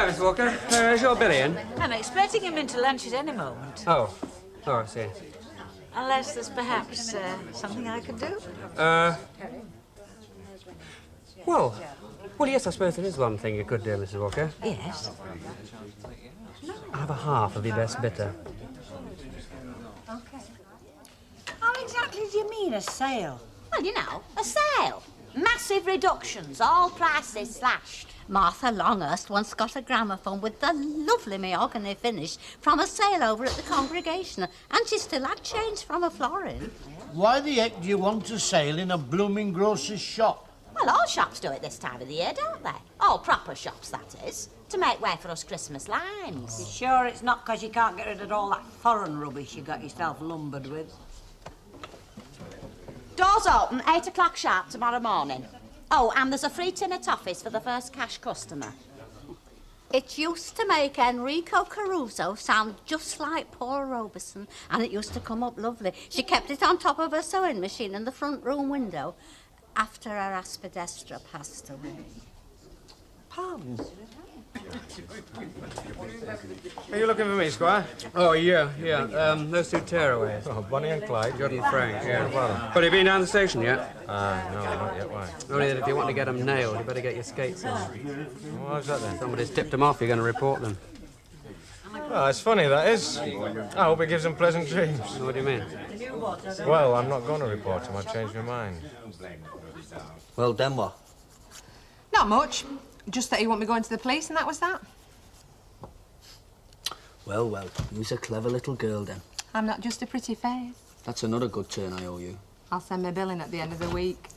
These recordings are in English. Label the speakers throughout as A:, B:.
A: Hello, Miss Walker. Is your Billy in?
B: I'm expecting him into lunch at any moment.
A: Oh, I see.
B: Unless there's perhaps something I could do.
A: Well, yes, I suppose there is one thing you could do, Mrs. Walker.
B: Yes.
A: Have a half of your best bitter.
B: Okay. How exactly do you mean, a sale?
C: Well, you know, a sale. Massive reductions, all prices slashed. Martha Longhurst once got a gramophone with the lovely mahogany finish from a sale over at the Congregation, and she still had change from a florin.
D: Why the heck do you want a sale in a blooming grocer's shop?
C: Well, all shops do it this time of the year, don't they? All proper shops, that is, to make way for us Christmas limes.
B: You sure it's not because you can't get rid of all that foreign rubbish you got yourself lumbered with?
C: Doors open 8 o'clock sharp tomorrow morning. Oh, and there's a free tin of toffees for the first cash customer. It used to make Enrico Caruso sound just like Paul Robeson, and it used to come up lovely. She kept it on top of her sewing machine in the front room window after her aspidestra passed away.
E: Palms. Are you looking for me, Squire?
A: Oh, yeah. Those two tearaways.
E: Oh, Bonnie and Clyde.
A: Judd and Frank, yeah.
E: Well.
A: But have you been down the station yet?
E: No, not yet. Why?
A: Only that if you want to get them nailed, you better get your skates on.
E: Why's that then?
A: Somebody's tipped them off, you're going to report them.
E: Well, it's funny, that is. I hope it gives them pleasant dreams.
A: What do you mean?
E: Well, I'm not going to report them. I've changed my mind.
F: Well, then what?
G: Not much. Just that he won't be going to the police, and that was that.
F: Well, you's a clever little girl, then.
G: I'm not just a pretty face.
F: That's another good turn I owe you.
G: I'll send my bill in at the end of the week.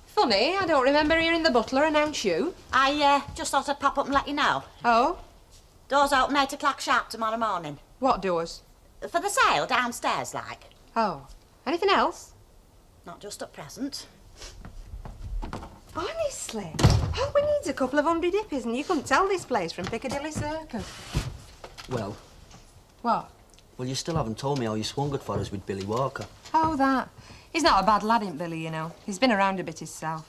G: Funny, I don't remember hearing the butler announce you.
C: I just thought I'd pop up and let you know.
G: Oh?
C: Doors open 8 o'clock sharp tomorrow morning.
G: What doors?
C: For the sale, downstairs, like.
G: Oh. Anything else?
C: Not just at present.
G: Honestly? All we need's a couple of 100 hippies and you couldn't tell this place from Piccadilly Circus.
F: Well?
G: What?
F: Well, you still haven't told me how you swung it for us with Billy Walker.
G: Oh, that. He's not a bad lad, ain't Billy, you know. He's been around a bit himself.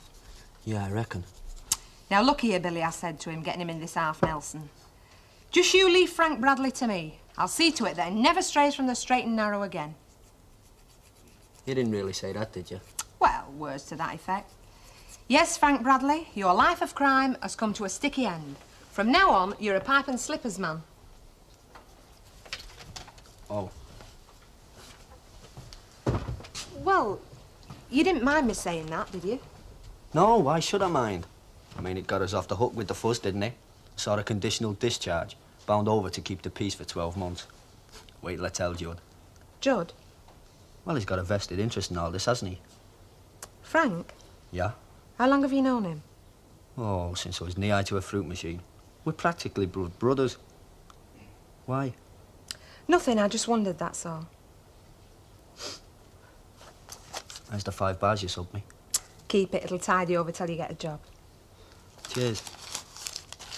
F: Yeah, I reckon.
G: Now, look here, Billy, I said to him, getting him in this half Nelson. Just you leave Frank Bradley to me. I'll see to it that he never strays from the straight and narrow again.
F: You didn't really say that, did you?
G: Well, words to that effect. Yes, Frank Bradley, your life of crime has come to a sticky end. From now on, you're a pipe and slippers man.
F: Oh.
G: Well, you didn't mind me saying that, did you?
F: No, why should I mind? I mean, it got us off the hook with the fuss, didn't it? Sort of conditional discharge. Bound over to keep the peace for 12 months. Wait till I tell Judd.
G: Judd?
F: Well, he's got a vested interest in all this, hasn't he?
G: Frank?
F: Yeah?
G: How long have you known him?
F: Oh, since I was knee-high to a fruit machine. We're practically brothers. Why?
G: Nothing, I just wondered, that's all.
F: How's the 5 bars you subbed me?
G: Keep it, it'll tide you over till you get a job.
F: Cheers.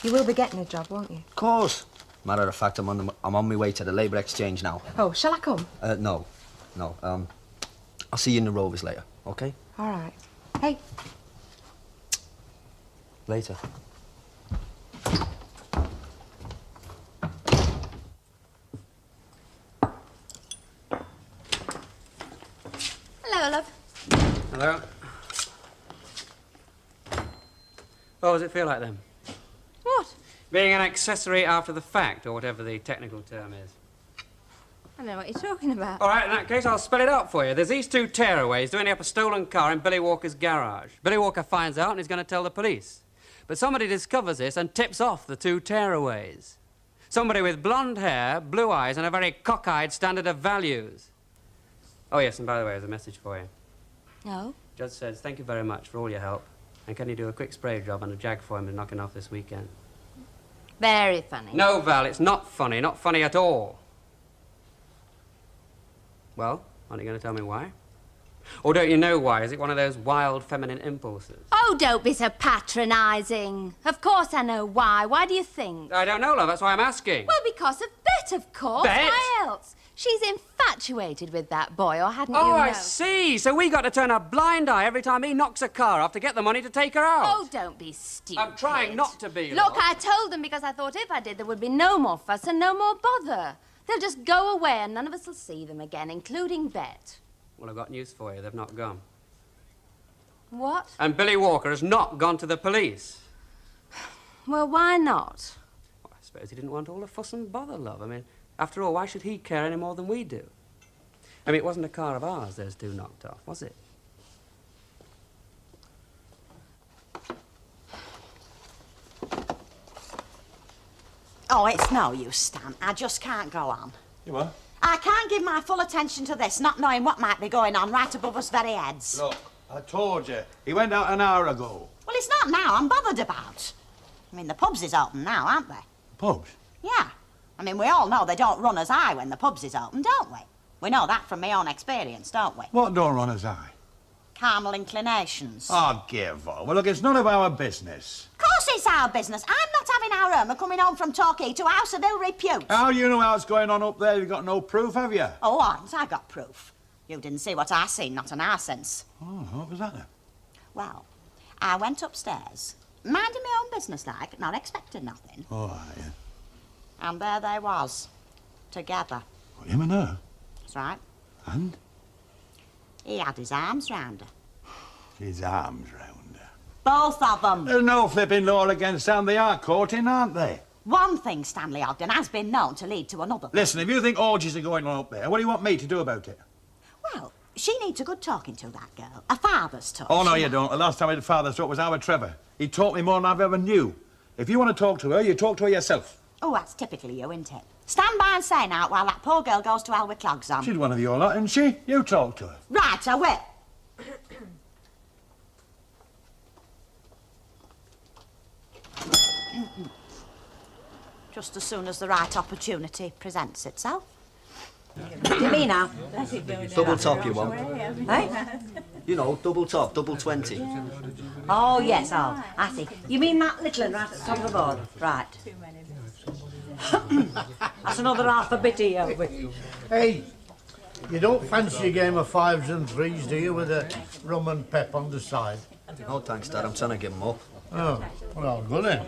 G: You will be getting a job, won't you?
F: Of course. Matter of fact, I'm on my way to the Labour Exchange now.
G: Oh, shall I come?
F: No. I'll see you in the Rovers later, okay?
G: All right. Hey.
F: Later.
C: Hello, love.
A: Hello. What does it feel like then?
C: What?
A: Being an accessory after the fact, or whatever the technical term is.
C: I don't know what you're talking about.
A: All right, in that case, I'll spell it out for you. There's these two tearaways doing up a stolen car in Billy Walker's garage. Billy Walker finds out and he's going to tell the police. But somebody discovers this and tips off the two tearaways. Somebody with blonde hair, blue eyes, and a very cockeyed standard of values. Oh, yes, and by the way, there's a message for you.
C: No?
A: Judge says, thank you very much for all your help. And can you do a quick spray job on a jag for him to knock him off this weekend?
C: Very funny.
A: No, Val, it's not funny at all. Well, aren't you going to tell me why? Or don't you know why? Is it one of those wild feminine impulses?
C: Oh, don't be so patronising. Of course I know why. Why do you think?
A: I don't know, love. That's why I'm asking.
C: Well, because of Bet, of course.
A: Bet?
C: Why else?
H: She's infatuated with that boy, or hadn't you
A: Oh,
H: known?
A: I see. So we got to turn a blind eye every time he knocks a car off to get the money to take her out.
H: Oh, don't be stupid.
A: I'm trying not to be,
H: Look,
A: love.
H: I told them because I thought if I did, there would be no more fuss and no more bother. They'll just go away and none of us will see them again, including Bet.
A: Well, I've got news for you. They've not gone.
H: What?
A: And Billy Walker has not gone to the police.
H: Well, why not?
A: Well, I suppose he didn't want all the fuss and bother, love. I mean, after all, why should he care any more than we do? I mean, it wasn't a car of ours those two knocked off, was it?
C: Oh, it's no use, Stan. I just can't go on.
E: You what?
C: I can't give my full attention to this, not knowing what might be going on right above us very heads.
I: Look, I told you. He went out an hour ago.
C: Well, it's not now I'm bothered about. I mean, the pubs is open now, aren't they?
I: Pubs?
C: Yeah. I mean, we all know they don't run as high when the pubs is open, don't we? We know that from my own experience, don't we?
I: What don't run his eye?
C: Carnal inclinations.
I: Oh, give up. Well, look, it's none of our business.
C: Of course it's our business. I'm not having our Irma coming home from Torquay to a house of ill repute.
I: How do you know how it's going on up there? You've got no proof, have you?
C: Oh, haven't I got proof? You didn't see what I seen, not an our sense.
I: Oh, what was that then?
C: Well, I went upstairs, minding my own business like, not expecting nothing.
I: Oh, yeah.
C: And there they was, together.
I: What, him and her?
C: That's right.
I: And?
C: He had his arms round her.
I: His arms round her.
C: Both of them.
I: There's no flipping law against them. They are courting, aren't they?
C: One thing, Stanley Ogden, has been known to lead to another.
I: Listen, if you think orgies are going on up there, what do you want me to do about it?
C: Well, she needs a good talking to, that girl. A father's touch.
I: Oh, no, you don't. The last time I had father's talk was Howard Trevor. He taught me more than I've ever knew. If you want to talk to her, you talk to her yourself.
C: Oh, that's typically you, isn't it? Stand by and say now while that poor girl goes to hell with clogs on.
I: She's one of your lot, isn't she? You talk to her.
C: Right, I will. Just as soon as the right opportunity presents itself. You mean now?
F: Double top you want?
C: Eh?
F: You know, double top, double 20.
C: Oh, yes, oh, I see. You mean that little one right at the top of the board? Right. That's another half a bit here.
D: Hey, you don't fancy a game of fives and threes, do you, with a rum and pep on the side?
F: No thanks, Dad. I'm trying to give them up.
D: Oh, well, good then.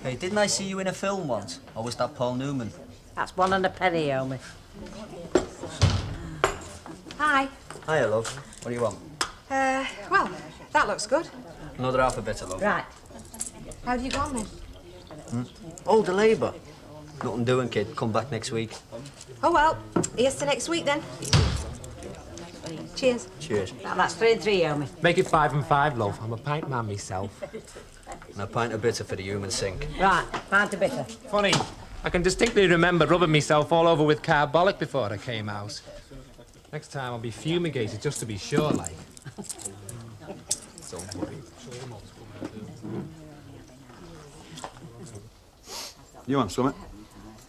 F: Hey, didn't I see you in a film once? Or was that Paul Newman?
B: That's one and a penny, Omi.
G: Hi.
F: Hiya, love. What do you want?
G: Well, that looks good.
F: Another alphabet, love.
C: Right.
G: How do you go on then?
F: Oh, the Labour. Nothing doing, kid. Come back next week.
G: Oh, well, here's to next week then. Cheers.
F: Cheers.
B: Now, that's 3 and 3, Omi.
J: Make it 5 and 5, love. I'm a pint man myself.
F: And a pint of bitter for the human sink.
B: Right, pint of bitter.
J: Funny, I can distinctly remember rubbing myself all over with carbolic before I came out. Next time I'll be fumigated just to be sure, like. Don't worry.
I: You want something?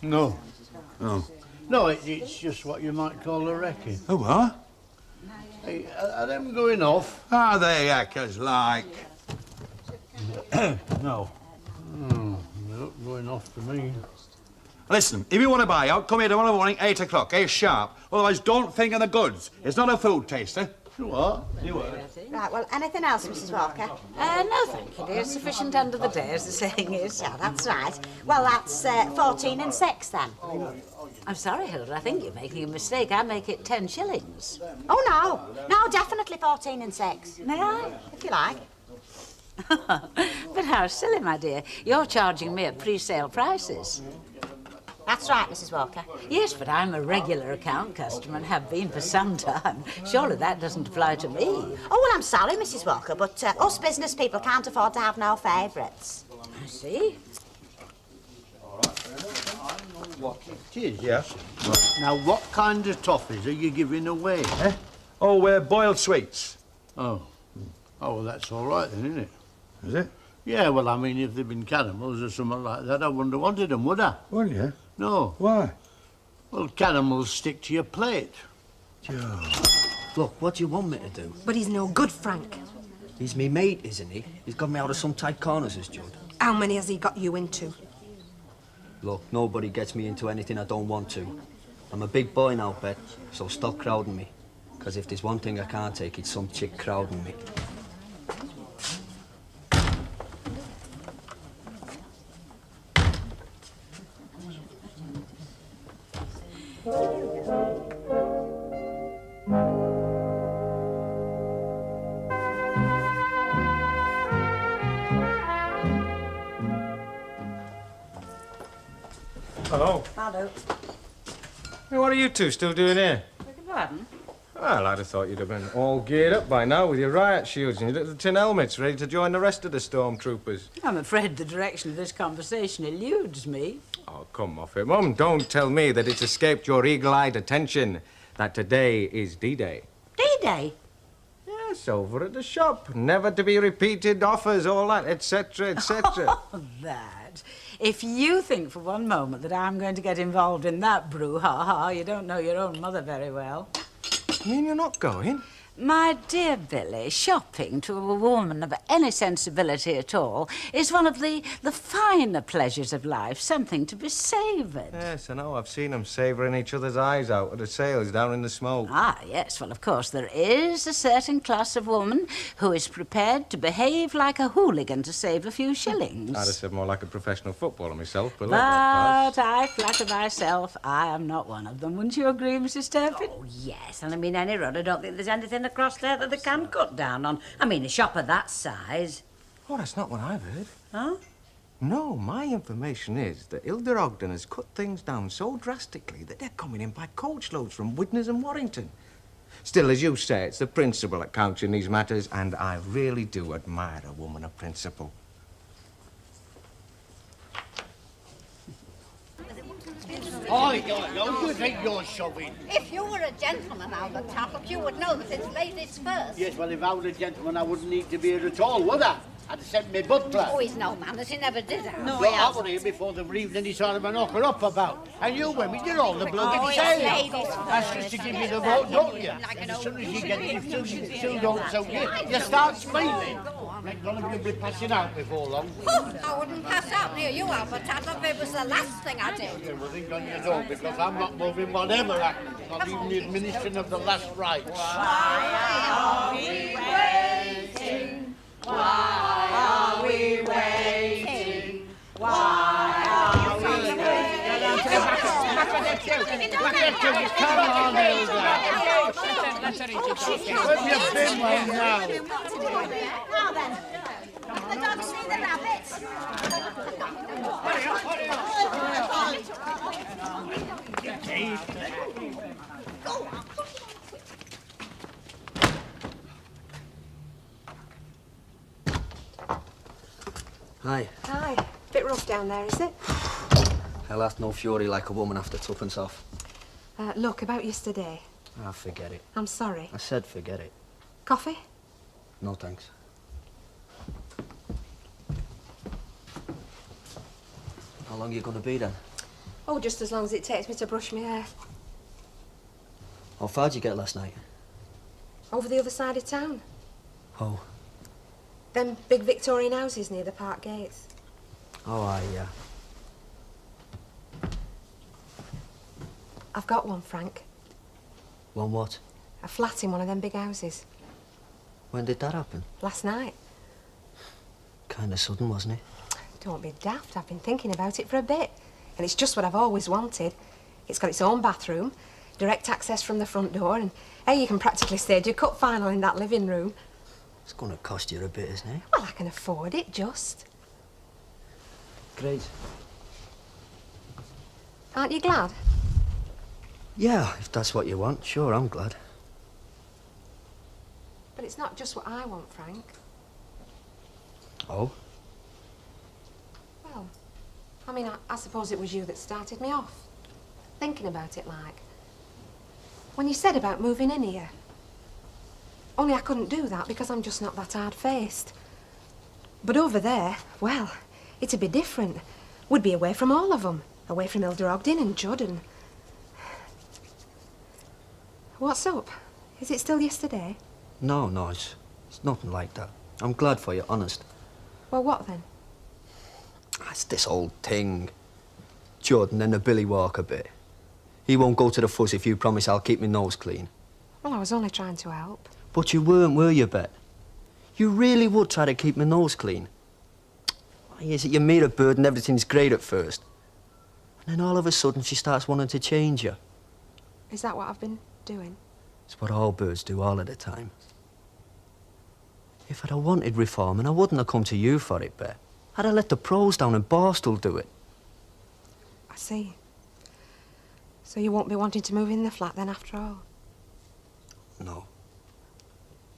D: No.
I: Oh.
D: No, it's just what you might call a wrecking.
I: Oh, what?
D: Hey, are them going off?
I: Are they hackers like?
D: No. They're not going off to me.
I: Listen, if you want to buy out, come here tomorrow morning, 8 o'clock, sharp. Otherwise, don't think of the goods. It's not a food taster.
D: What?
I: You were.
C: Right, well, anything else, Mrs. Walker?
B: No, thank you, dear. Sufficient end of the day, as the saying is.
C: Yeah, that's right. Well, that's 14 and 6, then.
B: I'm sorry, Hilda. I think you're making a mistake. I make it 10 shillings.
C: Oh, no. No, definitely 14 and 6.
B: May I?
C: If you like.
B: But how silly, my dear. You're charging me at pre-sale prices.
C: That's right, Mrs. Walker.
B: Yes, but I'm a regular account customer and have been for some time. Surely that doesn't apply to me.
C: Oh, well, I'm sorry, Mrs. Walker, but us business people can't afford to have no favourites.
B: I see.
D: It is, yes. Now, what kind of toffees are you giving away?
I: Eh? Oh, we're boiled sweets.
D: Oh. Oh, well, that's all right then, isn't it?
I: Is it?
D: Yeah, well, I mean, if they'd been caramels or something like that, I wouldn't have wanted them, would I?
I: Wouldn't you?
D: No.
I: Why?
D: Well, caramels stick to your plate.
F: Joe. Look, what do you want me to do?
G: But he's no good, Frank.
F: He's me mate, isn't he? He's got me out of some tight corners, this Judd.
G: How many has he got you into?
F: Look, nobody gets me into anything I don't want to. I'm a big boy now, Bet, so stop crowding me. Because if there's one thing I can't take, it's some chick crowding me.
E: Hello.
B: Hello.
E: Hey, what are you two still doing here?
B: Beg your pardon?
E: Well, I'd have thought you'd have been all geared up by now with your riot shields and your little tin helmets, ready to join the rest of the stormtroopers.
B: I'm afraid the direction of this conversation eludes me.
E: Oh, come off it, Mum. Don't tell me that it's escaped your eagle-eyed attention that today is D-Day.
B: D-Day?
E: Yes, over at the shop. Never to be repeated offers, all that, etc., etc.
B: Oh, that. If you think for one moment that I'm going to get involved in that brouhaha, you don't know your own mother very well.
E: You mean you're not going?
B: My dear Billy, shopping to a woman of any sensibility at all is one of the finer pleasures of life, something to be savoured.
E: Yes, I know. I've seen them savouring each other's eyes out at the sales down in the smoke.
B: Ah, yes. Well, of course, there is a certain class of woman who is prepared to behave like a hooligan to save a few shillings.
E: I'd have said more like a professional footballer myself, but...
B: But I flatter myself I am not one of them. Wouldn't you agree, Mrs. Turpin?
C: Oh, yes, and I mean, any rod, I don't think there's anything across there that they can cut down on. I mean, a shop of that size.
E: Oh, that's not what I've heard.
B: Huh?
E: No, my information is that Hilda Ogden has cut things down so drastically that they're coming in by coachloads from Widnes and Warrington. Still, as you say, it's the principle that counts in these matters, and I really do admire a woman of principle.
D: Oh, you think you're shoving?
C: If you were a gentleman, Albert Tarplop, you would know that it's ladies first.
D: Yes, well, if I were a gentleman, I wouldn't need to be here at all, would I? I'd have sent me butler.
C: Oh, he's no manners, he never did that.
D: No, I was here before they were even any sort of a knocker up about. And you women, you're all the bloody
C: Oh, it's
D: same.
C: ladies
D: That's just to give you the vote, don't you?
C: Like
D: And
C: an
D: as soon as
C: old
D: you get it, you still don't so you start smiling. Like none of you be passing out before long.
C: Oh, I wouldn't pass out near you, Albert Tarplop. It was the last thing I did.
D: You will think on your don't, because I'm not moving whatever happens, not even the administration of the last rites.
C: Why are we waiting? Why are we waiting? Why are we waiting?
D: Come on, Hilda. Where have you been right now?
C: Now then, have the dogs seen the rabbits?
F: Hi.
G: Hi. Bit rough down there, is it?
F: Hell hath no fury like a woman after tuppence off.
G: Look, about yesterday.
F: Ah, forget it.
G: I'm sorry.
F: I said forget it.
G: Coffee?
F: No thanks. How long are you going to be then?
G: Oh, just as long as it takes me to brush my hair.
F: How far did you get last night?
G: Over the other side of town.
F: Oh.
G: Them big Victorian houses near the park gates.
F: Oh, yeah.
G: I've got one, Frank.
F: One what?
G: A flat in one of them big houses.
F: When did that happen?
G: Last night.
F: Kind of sudden, wasn't it?
G: Don't be daft. I've been thinking about it for a bit. And it's just what I've always wanted. It's got its own bathroom, direct access from the front door, and hey, you can practically stage your cup final in that living room.
F: It's going to cost you a bit, isn't it?
G: Well, I can afford it, just.
F: Great.
G: Aren't you glad?
F: Yeah, if that's what you want, sure, I'm glad.
G: But it's not just what I want, Frank.
F: Oh?
G: Well, I mean, I suppose it was you that started me off. Thinking about it, like. When you said about moving in here. Only I couldn't do that because I'm just not that hard-faced. But over there, well, it'd be different. We'd be away from all of them. Away from Hilda Ogden and Judd and... What's up? Is it still yesterday?
F: No, it's nothing like that. I'm glad for you, honest.
G: Well, what then?
F: It's this old thing. Judd and then the Billy Walker bit. He won't go to the fuss if you promise I'll keep my nose clean.
G: Well, I was only trying to help.
F: But you weren't, were you, Bet? You really would try to keep my nose clean. Why is it you meet a bird and everything's great at first? And then all of a sudden she starts wanting to change you.
G: Is that what I've been doing?
F: It's what all birds do all of the time. If I'd have wanted reforming, I wouldn't have come to you for it, Bet. I'd have let the pros down in Borstal do it.
G: I see. So you won't be wanting to move in the flat then after all?
F: No.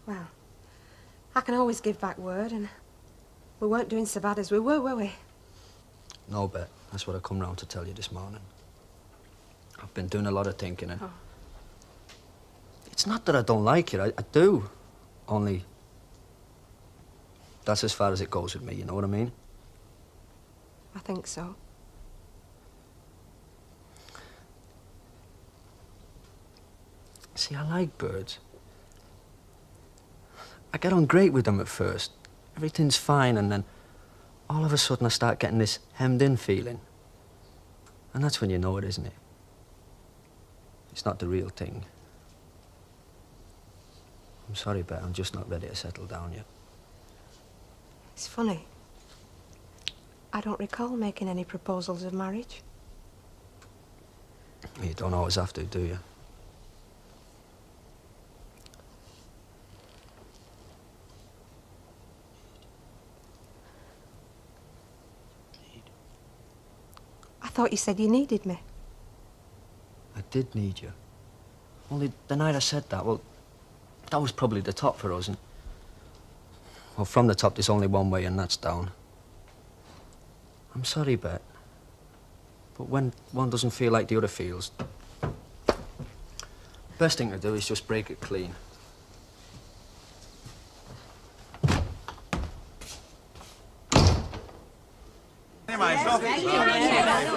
G: Well, I can always give back word, and we weren't doing so bad as we were we?
F: No, Bet. That's what I come round to tell you this morning. I've been doing a lot of thinking, and...
G: Oh.
F: It's not that I don't like you, I do. Only... that's as far as it goes with me, you know what I mean?
G: I think so.
F: See, I like birds. I get on great with them at first. Everything's fine, and then all of a sudden I start getting this hemmed-in feeling. And that's when you know it, isn't it? It's not the real thing. I'm sorry, Bet, I'm just not ready to settle down yet.
G: It's funny. I don't recall making any proposals of marriage.
F: You don't always have to, do you?
G: I thought you said you needed me.
F: I did need you. Only the night I said that, well, that was probably the top for us, and... well, from the top, there's only one way, and that's down. I'm sorry, Bet. But when one doesn't feel like the other feels... best thing to do is just break it clean.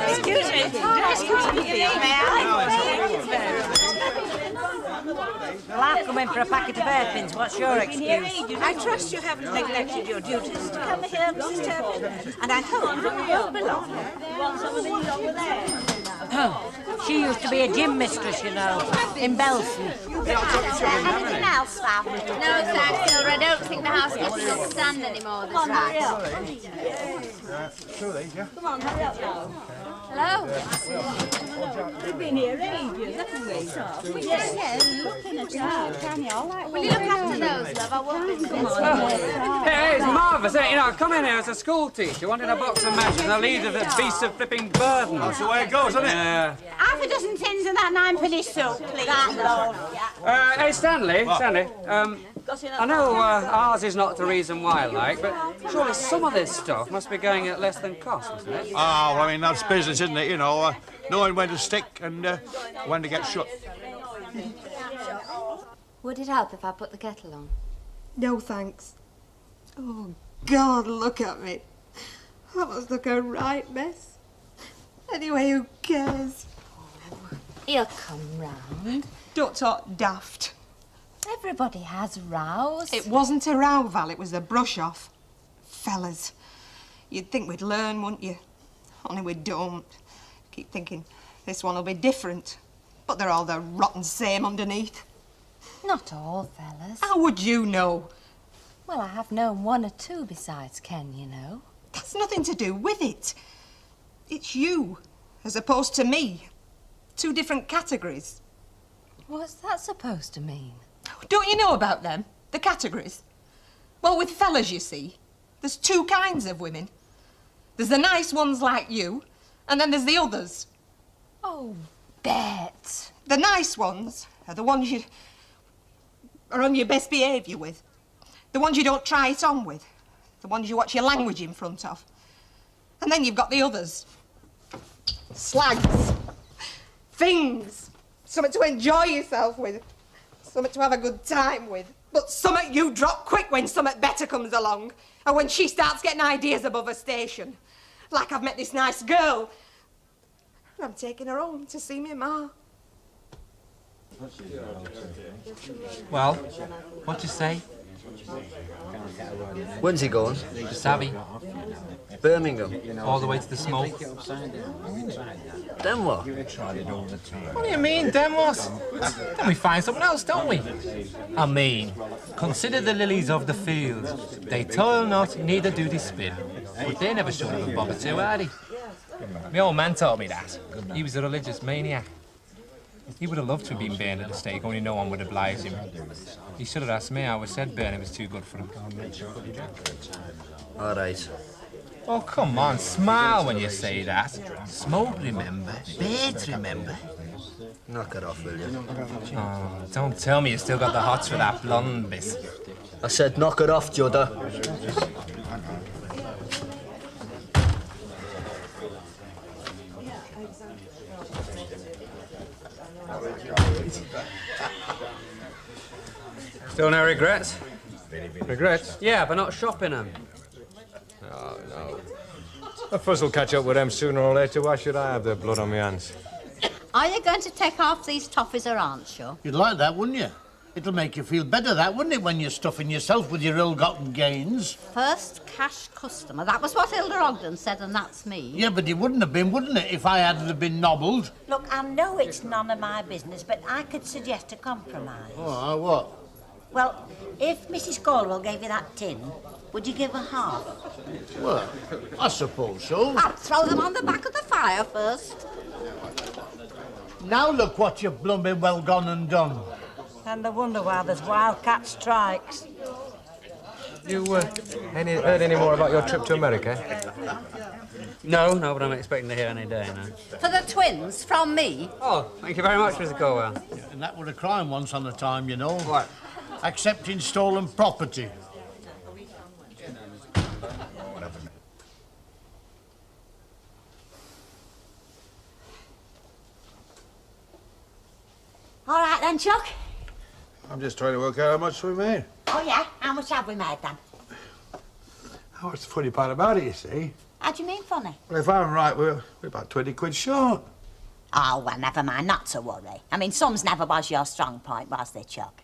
B: Excuse me. Excuse me, may Well, I've come in for a packet of hairpins. What's your excuse?
K: I trust you haven't neglected your duties to come here, Mrs. Turpin. And I hope that you won't be long.
B: Oh, she used to be a gym mistress, you know, in Belfast.
C: Anything else, Fab?
H: No, thanks, Hilda. I don't think the house gets to stand anymore this right.
K: Come on, hurry up now.
H: Hello?
K: We've been here ages, haven't we? Yes, looking at you. Can you all like
H: Will you look after those, love? I won't miss this.
A: Hey, it's marvellous, isn't it? You know, I come in here as a school teacher, wanting a box of matches and a lead of the beast of flipping burden.
I: That's the way it goes, isn't it?
A: Yeah.
K: half a dozen tins of that ninepenny soup, please.
A: Hey, Stanley, I know ours is not the reason why, like, but surely some of this stuff must be going at less than cost, isn't it?
I: Oh, well, I mean, that's business, isn't it? You know, knowing when to stick and when to get shut.
H: Would it help if I put the kettle on?
G: No, thanks. Oh, God, look at me. That must look a right mess. Anyway, who cares?
H: He'll come round.
G: Don't talk daft.
H: Everybody has rows.
G: It wasn't a row, Val, it was a brush-off. Fellas, you'd think we'd learn, wouldn't you? Only we don't. Keep thinking this one will be different. But they're all the rotten same underneath.
H: Not all fellas.
G: How would you know?
H: Well, I have known one or two besides Ken, you know.
G: That's nothing to do with it. It's you, as opposed to me. Two different categories.
H: What's that supposed to mean?
G: Don't you know about them? The categories? Well, with fellas, you see, there's two kinds of women. There's the nice ones like you, and then there's the others.
H: Oh, Bet.
G: The nice ones are the ones you are on your best behaviour with. The ones you don't try it on with. The ones you watch your language in front of. And then you've got the others. Slags. Things. Something to enjoy yourself with. Something to have a good time with. But something you drop quick when something better comes along. And when she starts getting ideas above her station. Like I've met this nice girl. And I'm taking her home to see me ma.
J: Well, what do you say?
F: When's he going?
J: To Savvy.
F: Birmingham.
J: All the way to the smoke.
F: Then what?
J: What do you mean, then what? Then we find something else, don't we? I mean, consider the lilies of the field. They toil not, neither do they spin. But they never showed up a bob or two, had he? My old man told me that. He was a religious maniac. He would have loved to have been burned at the stake, only no one would oblige him. He should have asked me. I would have said burning was too good for him.
F: All right.
J: Oh, come on, smile when you say that. Smoke, remember. Birds, remember.
F: Knock it off, will you?
J: Oh, don't tell me you still got the hots for that blonde bit.
F: I said knock it off, Judder.
A: Still no regrets?
L: Regrets?
A: Yeah, but not shopping them.
L: Oh, no. The fuzz will catch up with them sooner or later. Why should I have their blood on my hands?
C: Are you going to take off these toffees or aren't you?
D: You'd like that, wouldn't you? It'll make you feel better, that, wouldn't it, when you're stuffing yourself with your ill-gotten gains?
C: First cash customer. That was what Hilda Ogden said, and that's me.
D: Yeah, but it wouldn't have been, wouldn't it, if I hadn't been nobbled?
K: Look, I know it's none of my business, but I could suggest a compromise.
D: Oh, what?
K: Well, if Mrs. Caldwell gave you that tin, would you give her half?
D: Well, I suppose so.
C: I'll throw them on the back of the fire first.
D: Now look what you've blooming well gone and done.
K: And I wonder why there's wildcat strikes.
L: You heard any more about your trip to America?
A: No, but I'm expecting to hear any day now.
C: For the twins, from me.
A: Oh, thank you very much, Mr. Colwell.
D: And that were a crime once on a time, you know.
A: What?
D: Accepting stolen property.
K: All right then, Chuck.
I: I'm just trying to work out how much we made.
K: Oh, yeah? How much have we made, then?
I: Oh, what's the funny part about it, you see?
K: How do you mean funny?
I: Well, if I'm right, we're about 20 quid short.
K: Oh, well, never mind, not to worry. I mean, sums never was your strong point, was they, Chuck?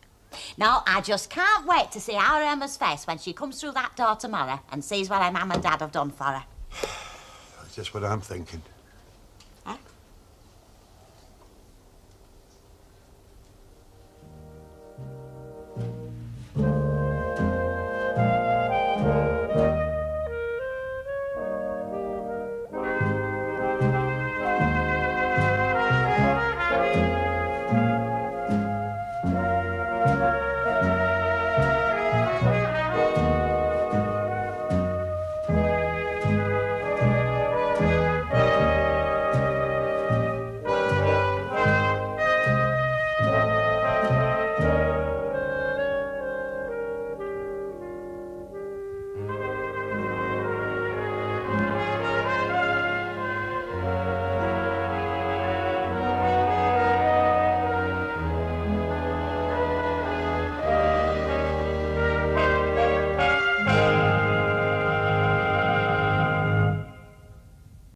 K: No, I just can't wait to see our Emma's face when she comes through that door tomorrow and sees what her mum and dad have done for her.
I: That's just what I'm thinking.
K: Huh?